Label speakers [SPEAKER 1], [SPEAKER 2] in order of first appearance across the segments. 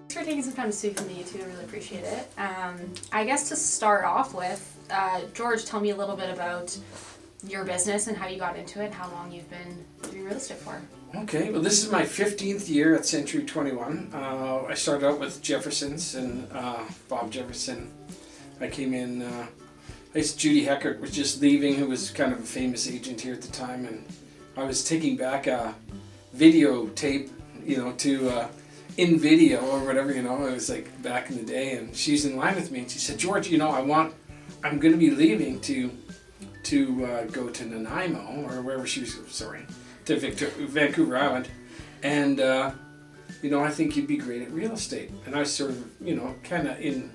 [SPEAKER 1] for taking some time to speak with me too. I really appreciate it. I guess to start off with, George, tell me a little bit about your business and how you got into it and how long you've been doing real estate for.
[SPEAKER 2] Okay, well this is my 15th year at Century 21. I started out with Jefferson's and Bob Jefferson. I came in, Judy Heckert was just leaving, who was kind of a famous agent here at the time, and I was taking back a videotape, to in video or whatever, it was like back in the day, and she's in line with me and she said, George, I'm going to be leaving to go to Nanaimo or wherever she was, to Vancouver Island, and I think you'd be great at real estate. And I was sort of, kind of in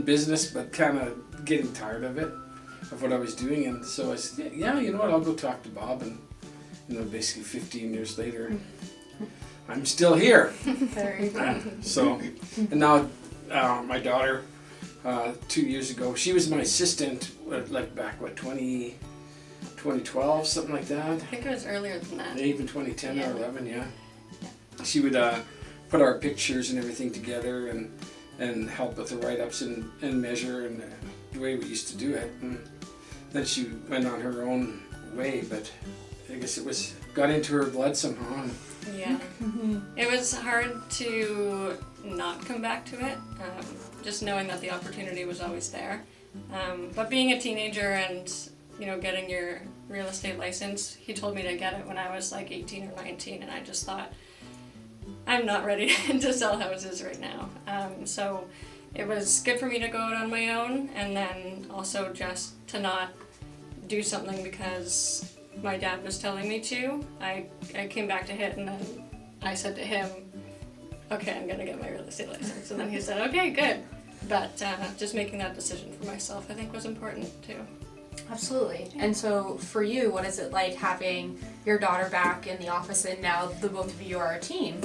[SPEAKER 2] business, but kind of getting tired of it, of what I was doing, and so I said, yeah, you know what, I'll go talk to Bob, and basically 15 years later, I'm still here.
[SPEAKER 1] Very good.
[SPEAKER 2] So, and now my daughter, 2 years ago, she was my assistant, back, 2012, something like that.
[SPEAKER 3] I think it was earlier than that.
[SPEAKER 2] Even 2010 or 11, yeah. She would put our pictures and everything together and help with the write-ups and measure and the way we used to do it. And then she went on her own way, but I guess got into her blood somehow.
[SPEAKER 3] Yeah. It was hard to not come back to it, just knowing that the opportunity was always there. But being a teenager and, getting your real estate license, he told me to get it when I was like 18 or 19, and I just thought, I'm not ready to sell houses right now. So it was good for me to go out on my own, and then also just to not do something because my dad was telling me to. I came back to HIT, and then I said to him, okay, I'm going to get my real estate license. And then he said, okay, good. But just making that decision for myself, I think, was important too.
[SPEAKER 1] Absolutely. And so for you, what is it like having your daughter back in the office and now the both of you are a team?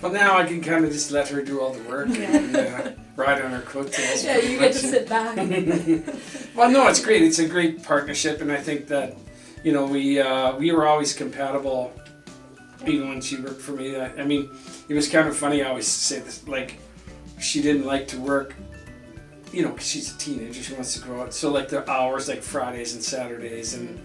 [SPEAKER 2] Well, now I can kind of just let her do all the work and ride on her coattails.
[SPEAKER 1] Yeah, you get to sit back.
[SPEAKER 2] Well, no, it's great. It's a great partnership, and I think that, we were always compatible, even when she worked for me. I mean, it was kind of funny. I always say this, she didn't like to work, because she's a teenager. She wants to grow up. So, the hours, Fridays and Saturdays and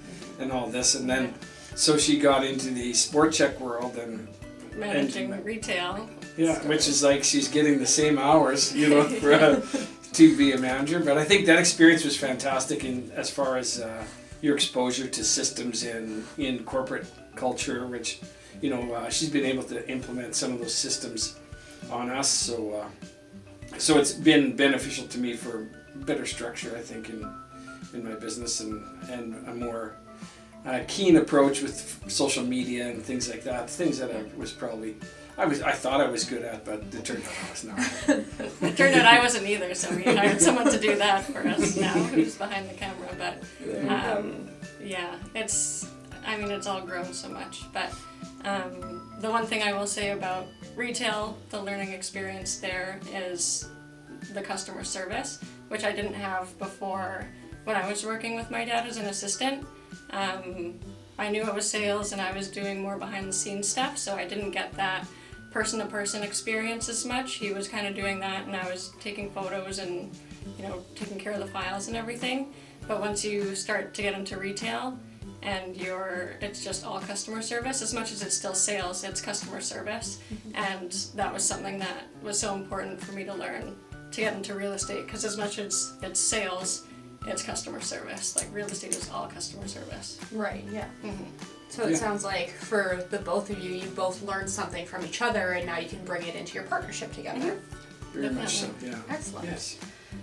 [SPEAKER 2] all this. And then, so she got into the sport check world and
[SPEAKER 3] managing retail.
[SPEAKER 2] Yeah, which is she's getting the same hours, to be a manager. But I think that experience was fantastic as far as your exposure to systems in corporate culture, which, she's been able to implement some of those systems on us. So it's been beneficial to me for better structure, I think, in my business and a more keen approach with social media and things like that. Things that I thought I was good at, but it turned out I was not.
[SPEAKER 3] It turned out I wasn't either, so we hired someone to do that for us now, who's behind the camera. But it's all grown so much. But the one thing I will say about retail, the learning experience there is the customer service, which I didn't have before when I was working with my dad as an assistant. I knew it was sales and I was doing more behind the scenes stuff, so I didn't get that person-to-person experience as much. He was kind of doing that, and I was taking photos and taking care of the files and everything. But once you start to get into retail and it's just all customer service, as much as it's still sales, it's customer service. And that was something that was so important for me to learn to get into real estate, because as much as it's sales, it's customer service. Real estate is all customer service.
[SPEAKER 1] Right, yeah.
[SPEAKER 3] Mm-hmm.
[SPEAKER 1] So it sounds like for the both of you, you both learned something from each other, and now you can bring it into your partnership together.
[SPEAKER 2] Very much so, yeah.
[SPEAKER 1] Excellent.
[SPEAKER 2] Yes.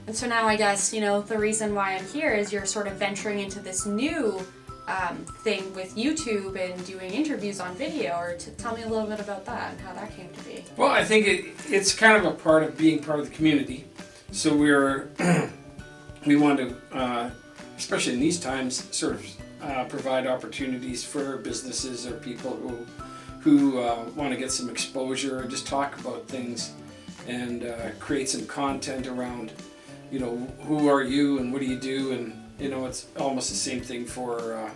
[SPEAKER 1] And so now I guess, the reason why I'm here is you're sort of venturing into this new thing with YouTube and doing interviews on video, or tell me a little bit about that and how that came to be.
[SPEAKER 2] Well, I think it's kind of a part of being part of the community. So we want to, especially in these times, sort of provide opportunities for businesses or people who want to get some exposure or just talk about things and create some content around, who are you and what do you do, and it's almost the same thing for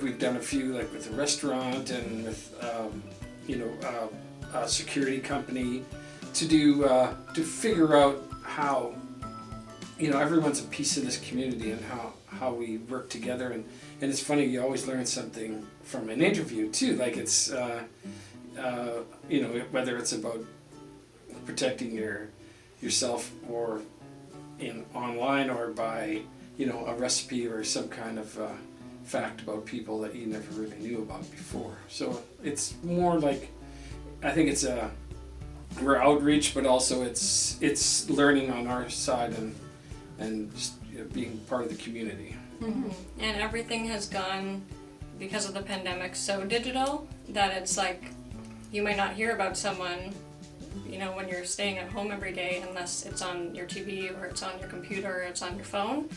[SPEAKER 2] we've done a few with a restaurant and with a security company to do to figure out how, you know, everyone's a piece of this community and how we work together, and it's funny, you always learn something from an interview too, like it's you know, whether it's about protecting yourself or in online or by, you know, a recipe or some kind of fact about people that you never really knew about before. So it's more like, I think it's we're outreach, but also it's learning on our side and just, you know, being part of the community.
[SPEAKER 3] Mm-hmm. And everything has gone, because of the pandemic, so digital that it's like you might not hear about someone, you know, when you're staying at home every day, unless it's on your TV or it's on your computer or it's on your phone.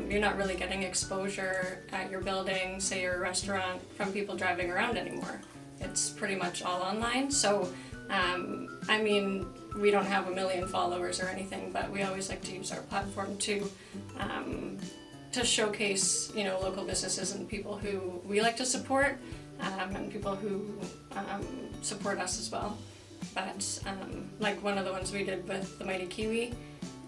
[SPEAKER 3] You're not really getting exposure at your building, say your restaurant, from people driving around anymore. It's pretty much all online. So, I mean, we don't have 1 million followers or anything, but we always like to use our platform to showcase, you know, local businesses and people who we like to support, and people who support us as well. But like one of the ones we did with the Mighty Kiwi,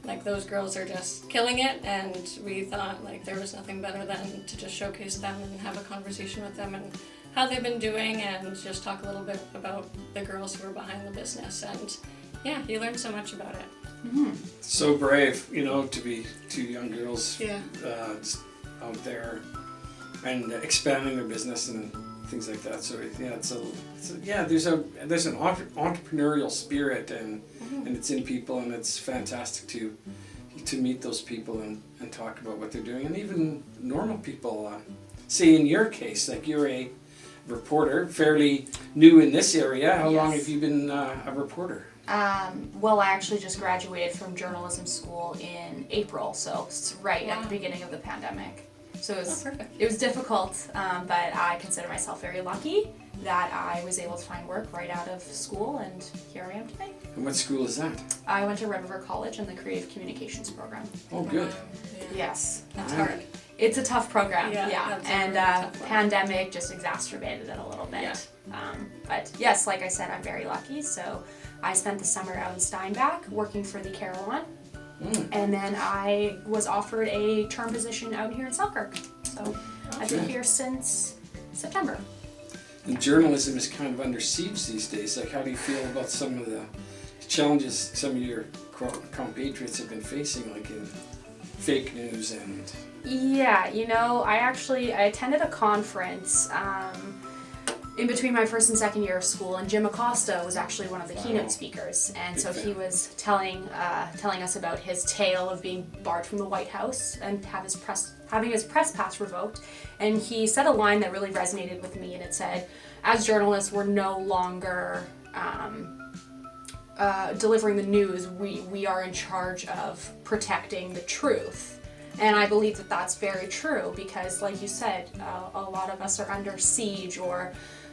[SPEAKER 3] like those girls are just killing it, and we thought like there was nothing better than to just showcase them and have a conversation with them and how they've been doing, and just talk a little bit about the girls who are behind the business. And yeah, you learn so much about it.
[SPEAKER 1] Mm-hmm.
[SPEAKER 2] So brave, you know, to be two young girls
[SPEAKER 3] Yeah.
[SPEAKER 2] just out there and expanding their business and things like that. So yeah, there's an entrepreneurial spirit and it's in people, and it's fantastic to meet those people and talk about what they're doing, and even normal people. Say in your case, like you're a reporter, fairly new in this area. How long
[SPEAKER 1] Yes.
[SPEAKER 2] have you been a reporter?
[SPEAKER 1] Well, I actually just graduated from journalism school in April, so it's right at the beginning of the pandemic. So it was difficult, but I consider myself very lucky that I was able to find work right out of school, and here I am today.
[SPEAKER 2] And what school is that?
[SPEAKER 1] I went to Red River College in the Creative Communications program.
[SPEAKER 2] Oh, good.
[SPEAKER 1] Yes.
[SPEAKER 3] That's hard.
[SPEAKER 1] It's a tough program,
[SPEAKER 3] Yeah,
[SPEAKER 1] yeah.
[SPEAKER 3] that's a
[SPEAKER 1] And
[SPEAKER 3] really tough one.
[SPEAKER 1] pandemic just exacerbated it a little bit.
[SPEAKER 3] Yeah.
[SPEAKER 1] But yes, like I said, I'm very lucky. So I spent the summer out in Steinbach working for the Carillon. And then I was offered a term position out here in Selkirk. So I've been here since September.
[SPEAKER 2] And journalism is kind of under siege these days. Like, how do you feel about some of the challenges some of your compatriots have been facing, like in fake news and...
[SPEAKER 1] Yeah, you know, I attended a conference in between my first and second year of school, and Jim Acosta was actually one of the keynote speakers, and so he was telling us about his tale of being barred from the White House and having his press pass revoked, and he said a line that really resonated with me, and it said, as journalists, we're no longer delivering the news, we are in charge of protecting the truth. And I believe that that's very true, because like you said, a lot of us are under siege, or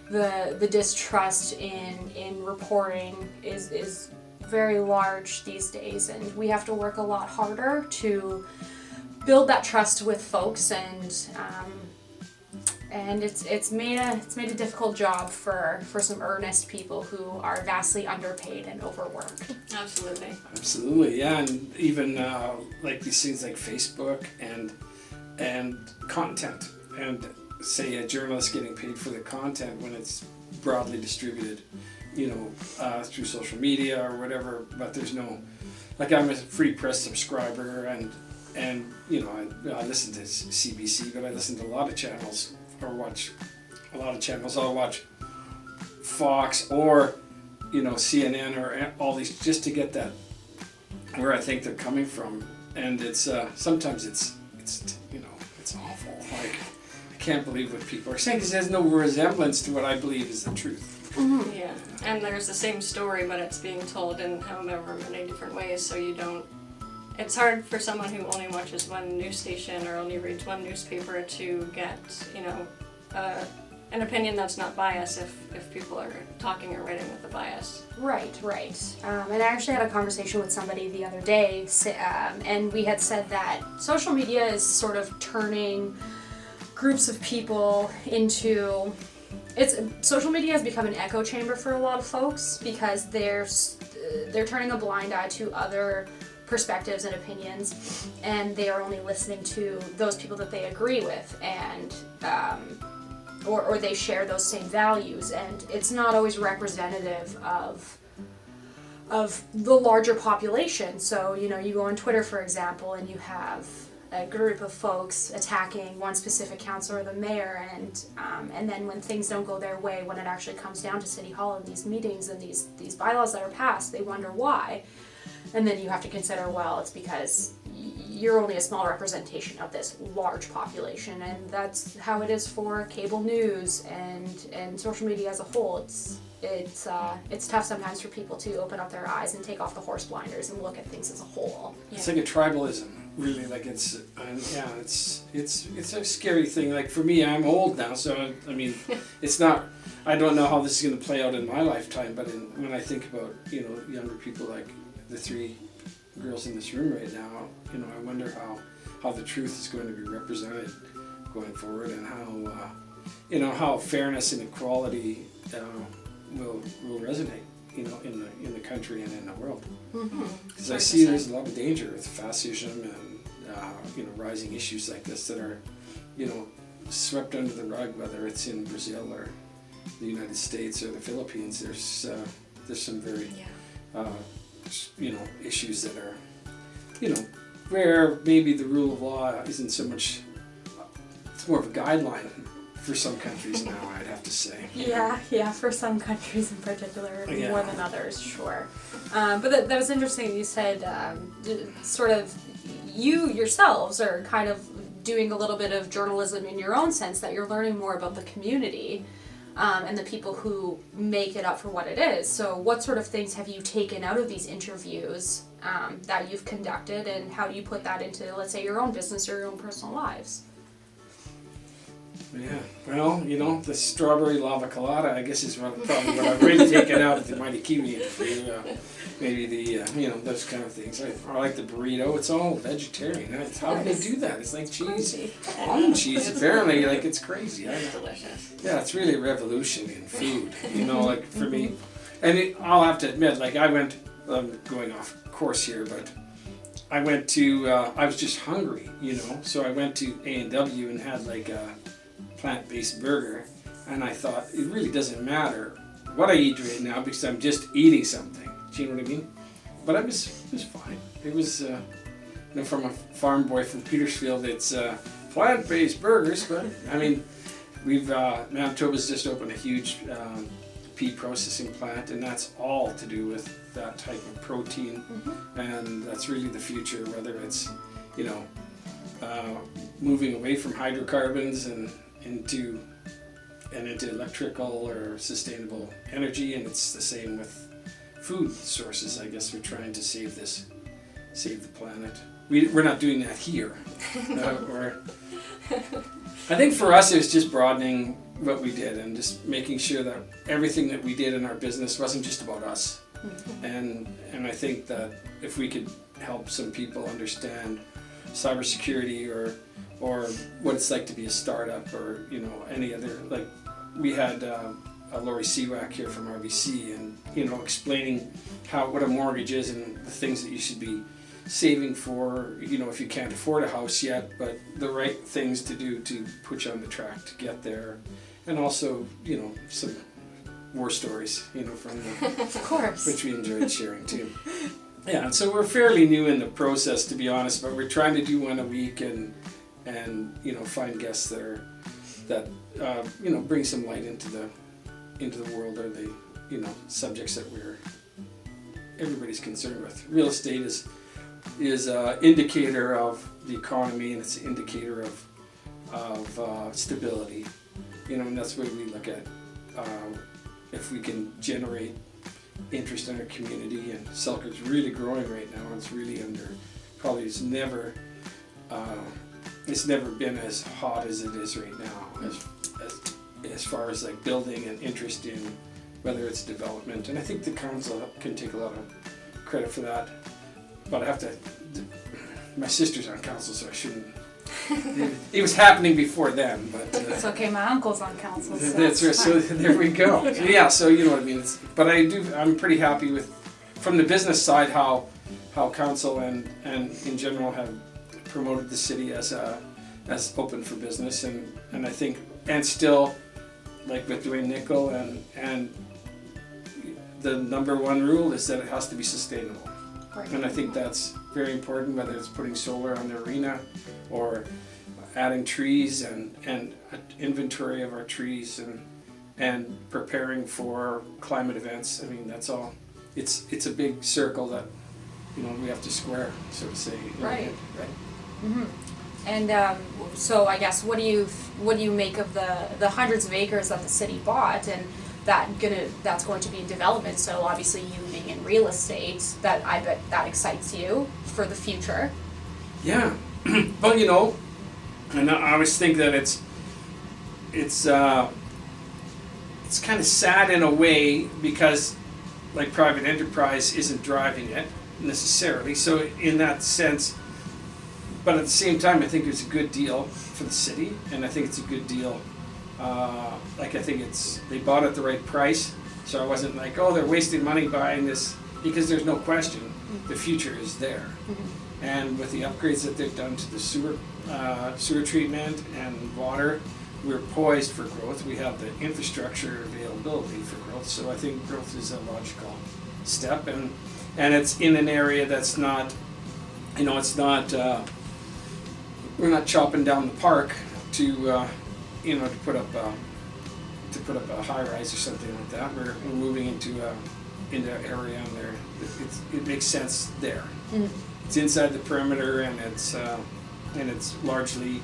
[SPEAKER 1] the distrust in reporting is very large these days, and we have to work a lot harder to build that trust with folks, and it's made a difficult job for some earnest people who are vastly underpaid and overworked.
[SPEAKER 3] Absolutely.
[SPEAKER 2] Absolutely, yeah, and even like these things like Facebook and content, and say a journalist getting paid for the content when it's broadly distributed, you know, through social media or whatever. But there's no, like, I'm a free press subscriber, and you know, I listen to CBC, but I listen to a lot of channels, or watch a lot of channels. I'll watch Fox or, you know, CNN or all these, just to get that where I think they're coming from. And it's sometimes it's you know, it's awful. Like, I can't believe what people are saying, because it has no resemblance to what I believe is the truth.
[SPEAKER 1] Mm-hmm.
[SPEAKER 3] Yeah, and there's the same story, but it's being told in however many different ways, so you don't... It's hard for someone who only watches one news station or only reads one newspaper to get, you know, an opinion that's not biased if people are talking or writing with a bias.
[SPEAKER 1] Right. And I actually had a conversation with somebody the other day, and we had said that social media is sort of turning groups of people into social media has become an echo chamber for a lot of folks because they're turning a blind eye to other perspectives and opinions, and they are only listening to those people that they agree with, and or they share those same values, and it's not always representative of the larger population. So, you know, you go on Twitter, for example, and you have a group of folks attacking one specific councillor or the mayor, and then when things don't go their way, when it actually comes down to City Hall and these meetings and these bylaws that are passed, they wonder why. And then you have to consider, well, it's because you're only a small representation of this large population, and that's how it is for cable news and social media as a whole. It's tough sometimes for people to open up their eyes and take off the horse blinders and look at things as a whole.
[SPEAKER 2] It's like a tribalism, really. Like it's a scary thing. Like for me, I'm old now, so I mean, it's not. I don't know how this is going to play out in my lifetime, but when I think about, you know, younger people like the three girls in this room right now, you know, I wonder how the truth is going to be represented going forward, and how you know, how fairness and equality will resonate, you know, in the country and in the world. Because I see there's a lot of danger with fascism and you know, rising issues like this that are, you know, swept under the rug, whether it's in Brazil or the United States or the Philippines. There's some very you know, issues that are, you know, where maybe the rule of law isn't so much, it's more of a guideline for some countries now, I'd have to say.
[SPEAKER 1] Yeah, for some countries in particular, more than others, sure. But that was interesting. You said sort of you yourselves are kind of doing a little bit of journalism in your own sense, that you're learning more about the community and the people who make it up for what it is. So what sort of things have you taken out of these interviews that you've conducted, and how do you put that into, let's say, your own business or your own personal lives?
[SPEAKER 2] Yeah, well, you know, the strawberry lava colada, I guess, is probably what I've really taken out of the Mighty Kiwi interview. Maybe the, you know, those kind of things. I like the burrito. It's all vegetarian. How do they do that? It's like cheese. Almond cheese, apparently. Like, it's crazy.
[SPEAKER 3] It's delicious.
[SPEAKER 2] Yeah, it's really a revolution in food, you know, like for me. And I'll have to admit, like, I'm going off course here, but I went to, I was just hungry, you know, so I went to A&W and had like a plant-based burger, and I thought, it really doesn't matter what I eat right now because I'm just eating something. Do you know what I mean? But it was fine. It was, you know, from a farm boy from Petersfield, it's plant-based burgers, but I mean, Manitoba's just opened a huge pea processing plant, and that's all to do with that type of protein, and that's really the future, whether it's, you know, moving away from hydrocarbons and into electrical or sustainable energy, and it's the same with food sources. I guess we're trying to save the planet. We're not doing that here. I think for us it was just broadening what we did and just making sure that everything that we did in our business wasn't just about us. And I think that if we could help some people understand cybersecurity or what it's like to be a startup, or, you know, any other, like we had Lori Seawack here from RBC, and, you know, explaining what a mortgage is and the things that you should be saving for, you know, if you can't afford a house yet, but the right things to do to put you on the track to get there. And also, you know, some war stories, you know, from the,
[SPEAKER 1] of course,
[SPEAKER 2] which we enjoyed sharing too. Yeah, and so we're fairly new in the process, to be honest, but we're trying to do one a week and you know, find guests that you know, bring some light into the world, or the, you know, subjects that everybody's concerned with. Real estate is an indicator of the economy, and it's an indicator of stability, you know, and that's what we look at. If we can generate interest in our community, and Selkirk's really growing right now, and it's really probably it's never been as hot as it is right now, as far as like building and interest in whether it's development. And I think the council can take a lot of credit for that, but I have to, my sister's on council, so I shouldn't It was happening before then, but
[SPEAKER 1] It's okay. My uncle's on council. So
[SPEAKER 2] that's right.
[SPEAKER 1] it's
[SPEAKER 2] So
[SPEAKER 1] fine.
[SPEAKER 2] there we go. Yeah. So you know what I mean. But I'm pretty happy with, from the business side, how council and in general have promoted the city as open for business, and I think, and still, like with Dwayne Nickel, and the number one rule is that it has to be sustainable.
[SPEAKER 1] Right.
[SPEAKER 2] And I think that's very important, whether it's putting solar on the arena or adding trees and an inventory of our trees and preparing for climate events. I mean, that's all. It's a big circle that, you know, we have to square, so to say.
[SPEAKER 1] Right. Mm-hmm. And so I guess what do you make of the hundreds of acres that the city bought, and that's going to be in development? So obviously you being in real estate, that I bet that excites you for the future.
[SPEAKER 2] Yeah. Well, you know, and I always think that it's kind of sad in a way, because like private enterprise isn't driving it necessarily. So in that sense, but at the same time, I think it's a good deal for the city, and I think it's a good deal. Like, I think they bought at the right price, so I wasn't like, oh, they're wasting money buying this, because there's no question the future is there.
[SPEAKER 1] Mm-hmm.
[SPEAKER 2] And with the upgrades that they've done to the sewer treatment and water, we're poised for growth. We have the infrastructure availability for growth, so I think growth is a logical step, and it's in an area that's not, you know, it's not, we're not chopping down the park to, you know, to put up a high rise or something like that. We're moving into an area, and it makes sense there.
[SPEAKER 1] Mm-hmm.
[SPEAKER 2] It's inside the perimeter, and it's largely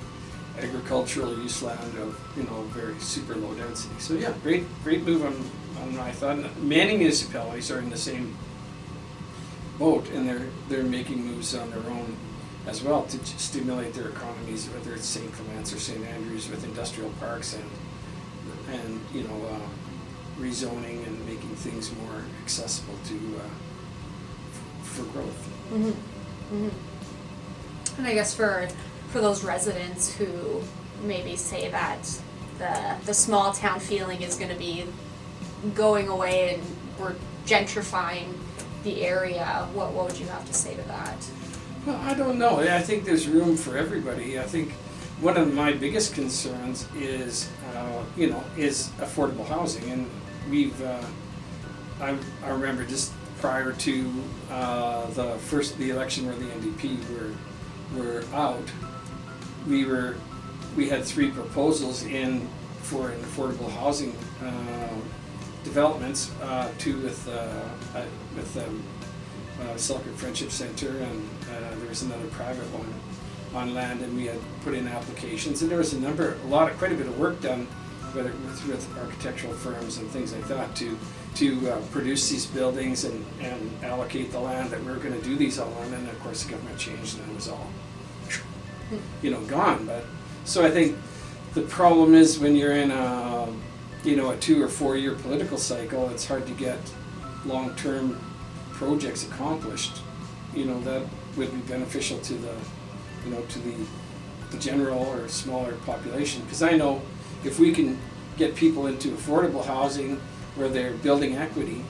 [SPEAKER 2] agricultural use land of, you know, very super low density. So yeah, great move on my thought. And many municipalities are in the same boat, and they're making moves on their own as well to stimulate their economies, whether it's St. Clements or St. Andrews with industrial parks and you know, rezoning and making things more accessible for growth.
[SPEAKER 1] Mm-hmm. Mm-hmm. And I guess for those residents who maybe say that the small town feeling is going to be going away and we're gentrifying the area, what would you have to say to that?
[SPEAKER 2] Well, I don't know. I think there's room for everybody. I think one of my biggest concerns is, you know, is affordable housing, and we've. I remember just prior to the election where the NDP were out, we had 3 proposals in for an affordable housing developments, 2 with Selkirk Friendship Center, and there was another private one on land, and we had put in applications, and there was quite a bit of work done, whether with architectural firms and things like that, to produce these buildings and allocate the land that we were going to do these all on, and of course the government changed and it was all, you know, gone. But so I think the problem is when you're in a 2 or 4 year political cycle, it's hard to get long-term projects accomplished, you know, that would be beneficial to the general or smaller population. Because I know if we can get people into affordable housing where they're building equity,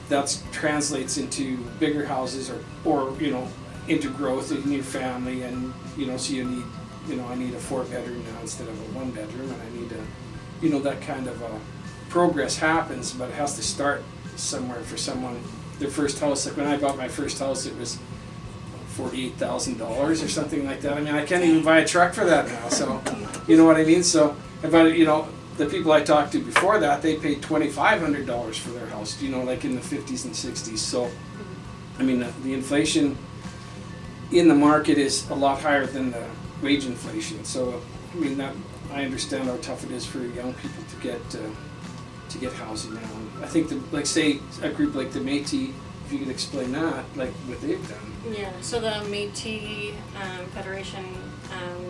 [SPEAKER 2] that translates into bigger houses or you know, into growth in your family, and you know, so you need, you know, I need a 4-bedroom now instead of a 1-bedroom, and I need you know, that kind of progress happens, but it has to start somewhere for someone. Their first house, like when I bought my first house, it was $48,000 or something like that. I mean, I can't even buy a truck for that now, so you know what I mean? So, but you know, the people I talked to before that, they paid $2,500 for their house, you know, like in the 50s and 60s. So, I mean, the inflation in the market is a lot higher than the wage inflation. So, I mean, that I understand how tough it is for young people to get housing now. And I think like say a group like the Métis, if you could explain that, like what they've done.
[SPEAKER 3] Yeah, so the Métis Federation,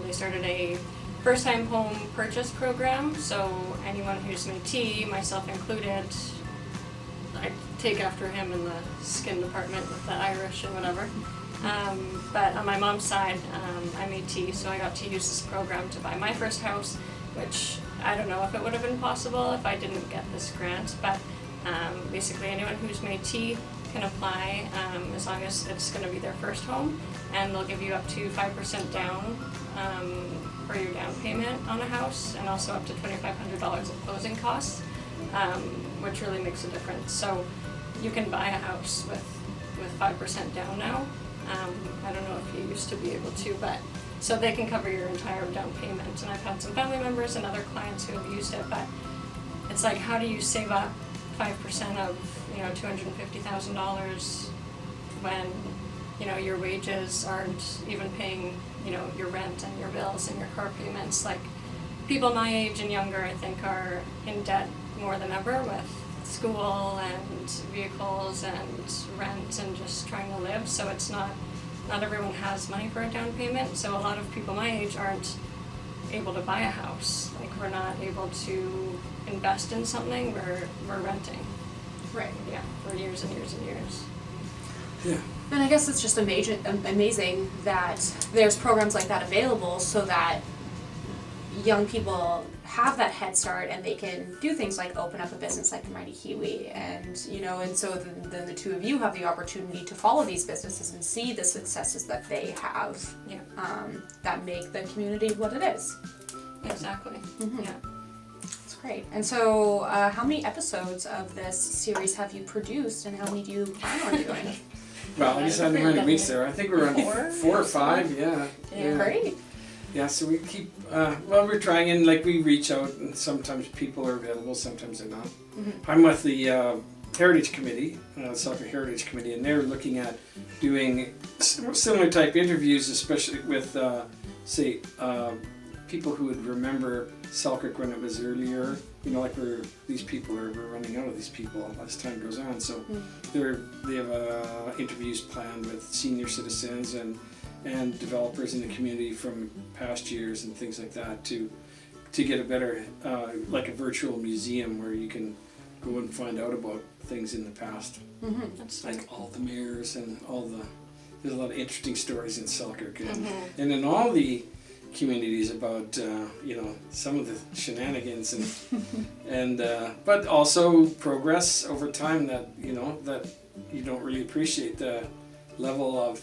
[SPEAKER 3] they started a first-time home purchase program. So anyone who's Métis, myself included, I take after him in the skin department with the Irish and whatever. But on my mom's side, I'm AT, so I got to use this program to buy my first house, which I don't know if it would have been possible if I didn't get this grant, but basically anyone who's Métis can apply as long as it's going to be their first home, and they'll give you up to 5% down for your down payment on a house, and also up to $2,500 of closing costs, which really makes a difference. So you can buy a house with 5% down now. I don't know if you used to be able to, but so they can cover your entire down payment. And I've had some family members and other clients who have used it, but it's like, how do you save up 5% of $250,000 when your wages aren't even paying your rent and your bills and your car payments? Like, people my age and younger, I think, are in debt more than ever with school and vehicles and rent and just trying to live. So it's not everyone has money for a down payment. So a lot of people my age aren't able to buy a house. Like, we're not able to invest in something. We're renting.
[SPEAKER 1] Right.
[SPEAKER 3] Yeah, for years and years and years.
[SPEAKER 2] Yeah.
[SPEAKER 1] And I guess it's just amazing that there's programs like that available so that young people have that head start and they can do things like open up a business like the Mighty Kiwi, and so then the two of you have the opportunity to follow these businesses and see the successes that they have, that make the community what it is.
[SPEAKER 3] Exactly.
[SPEAKER 1] Mm-hmm.
[SPEAKER 3] Yeah.
[SPEAKER 1] That's great. And so how many episodes of this series have you produced, and how many do you plan on doing?
[SPEAKER 2] Well, I just had how many weeks there. I think we're on 4 or 5. Yeah.
[SPEAKER 1] Great.
[SPEAKER 2] Yeah, so we keep, we're trying, and like we reach out, and sometimes people are available, sometimes they're not.
[SPEAKER 1] Mm-hmm.
[SPEAKER 2] I'm with the Heritage Committee, Selkirk Heritage Committee, and they're looking at doing similar type interviews, especially with, people who would remember Selkirk when it was earlier. Like these people we're running out of these people as time goes on. So they have interviews planned with senior citizens and developers in the community from past years and things like that to get a better, like a virtual museum where you can go and find out about things in the past.
[SPEAKER 1] Mm-hmm.
[SPEAKER 3] That's
[SPEAKER 2] like all the mayors and there's a lot of interesting stories in Selkirk and,
[SPEAKER 3] Mm-hmm.
[SPEAKER 2] and in all the communities about some of the shenanigans and but also progress over time that that you don't really appreciate the level of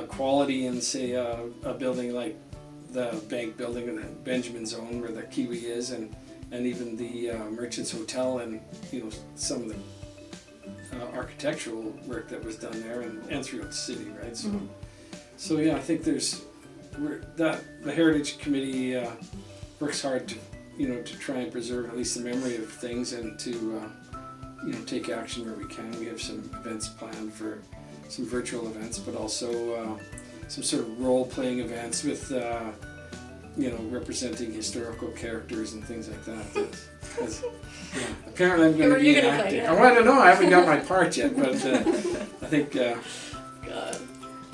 [SPEAKER 2] quality in, say, a building like the bank building in the Benjamin Zone where the Kiwi is, and even the Merchants Hotel, and some of the architectural work that was done there and throughout the city, right? So, so yeah, I think the Heritage Committee works hard to to try and preserve at least the memory of things, and to take action where we can. We have some events planned for some virtual events, but also some sort of role-playing events with, representing historical characters and things like that. Apparently I'm going to be an actor. Oh, I don't know, I haven't got my part yet, but I think...
[SPEAKER 3] God,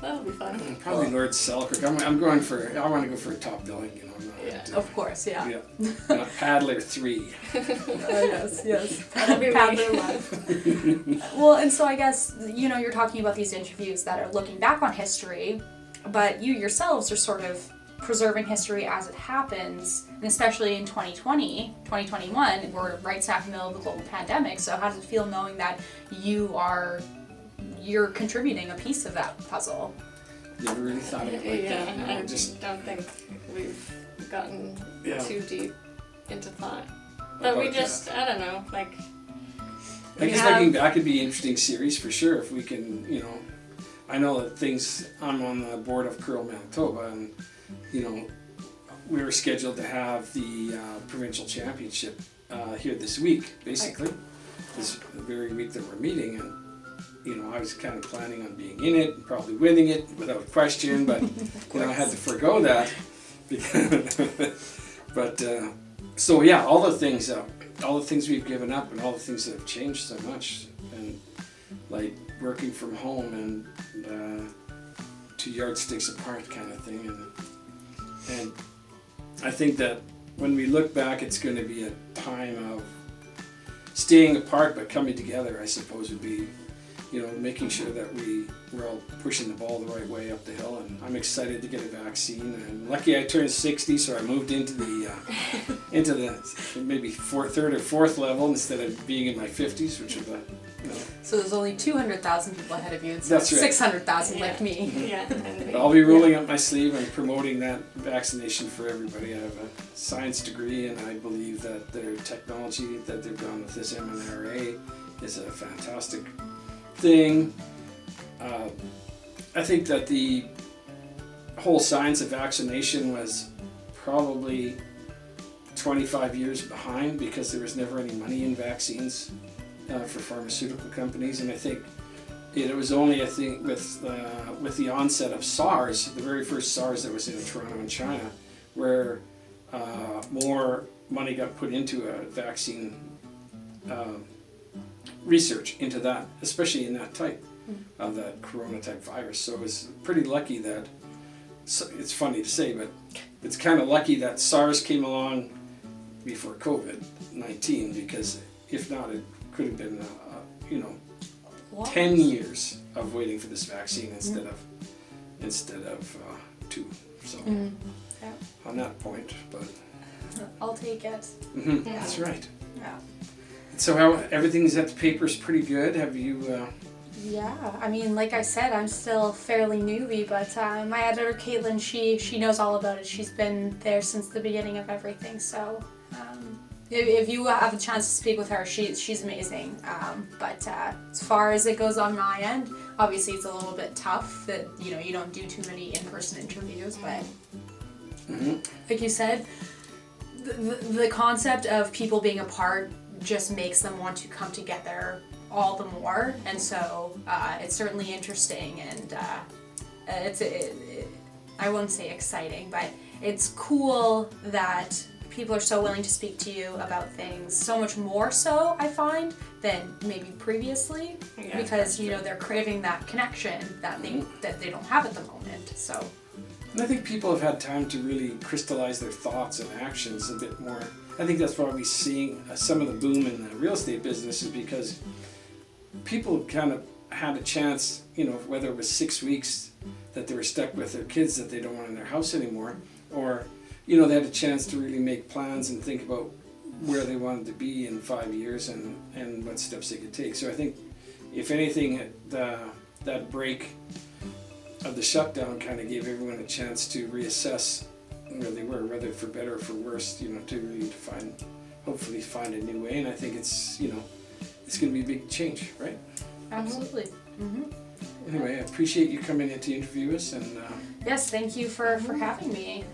[SPEAKER 3] that'll be fun.
[SPEAKER 2] Probably Lord Selkirk. I want to go for a top billing,
[SPEAKER 1] Of course, yeah.
[SPEAKER 2] Not Paddler 3.
[SPEAKER 1] Yes.
[SPEAKER 3] That'll be
[SPEAKER 1] Paddler Live. Well, and so I guess, you're talking about these interviews that are looking back on history, but you yourselves are sort of preserving history as it happens, and especially in 2021, we're right smack in the middle of the global pandemic. So how does it feel knowing that you're contributing a piece of that puzzle?
[SPEAKER 2] You ever really thought of it like that?
[SPEAKER 3] I don't think we've gotten too deep into thought. But we just, I don't know, like...
[SPEAKER 2] I guess looking back would be an interesting series for sure if we can, I know that I'm on the board of Curl Manitoba, and, we were scheduled to have the provincial championship here this week, basically. This very week that we're meeting, and I was kind of planning on being in it and probably winning it without question, but I had to forego that. But so yeah, all the things we've given up, and all the things that have changed so much, and like working from home and 2 yardsticks apart kind of thing, and I think that when we look back, it's going to be a time of staying apart but coming together, I suppose, would be making sure that we're all pushing the ball the right way up the hill. And I'm excited to get a vaccine. And lucky I turned 60, so I moved into the maybe third or fourth level instead of being in my 50s, which is
[SPEAKER 1] So there's only 200,000 people ahead of you instead of
[SPEAKER 2] That's right.
[SPEAKER 1] 600,000 like me.
[SPEAKER 3] Yeah.
[SPEAKER 2] But I'll be rolling up my sleeve and promoting that vaccination for everybody. I have a science degree, and I believe that their technology that they've done with this mRNA is a fantastic thing. I think that the whole science of vaccination was probably 25 years behind because there was never any money in vaccines for pharmaceutical companies, and I think it was only with the onset of SARS, the very first SARS that was in Toronto and China, where more money got put into a vaccine research into that, especially in that type of that corona type virus. So it was pretty lucky that, it's funny to say, but it's kind of lucky that SARS came along before COVID-19, because if not, it could have been 10 years of waiting for this vaccine instead of 2. So
[SPEAKER 1] Yeah.
[SPEAKER 2] on that point, but
[SPEAKER 1] I'll take it.
[SPEAKER 2] that's right.
[SPEAKER 1] Yeah.
[SPEAKER 2] So how everything's at the paper's pretty good. Have you?
[SPEAKER 1] Yeah, I mean, like I said, I'm still fairly newbie, but my editor Caitlin, she knows all about it. She's been there since the beginning of everything. So if you have a chance to speak with her, she's amazing. But as far as it goes on my end, obviously it's a little bit tough that you don't do too many in-person interviews. But like you said, the concept of people being apart just makes them want to come together all the more, and so it's certainly interesting, and I wouldn't say exciting, but it's cool that people are so willing to speak to you about things, so much more so I find than maybe previously, because they're craving that connection that they don't have at the moment. So
[SPEAKER 2] And I think people have had time to really crystallize their thoughts and actions a bit more. I think that's why we're seeing some of the boom in the real estate business, is because people kind of had a chance, whether it was 6 weeks that they were stuck with their kids that they don't want in their house anymore, or, they had a chance to really make plans and think about where they wanted to be in 5 years and what steps they could take. So I think, if anything, that break of the shutdown kind of gave everyone a chance to reassess where they were, whether for better or for worse, to really hopefully find a new way. And I think it's going to be a big change, right?
[SPEAKER 1] absolutely.
[SPEAKER 2] Anyway, I appreciate you coming in to interview us, and
[SPEAKER 1] Yes, thank you for having me.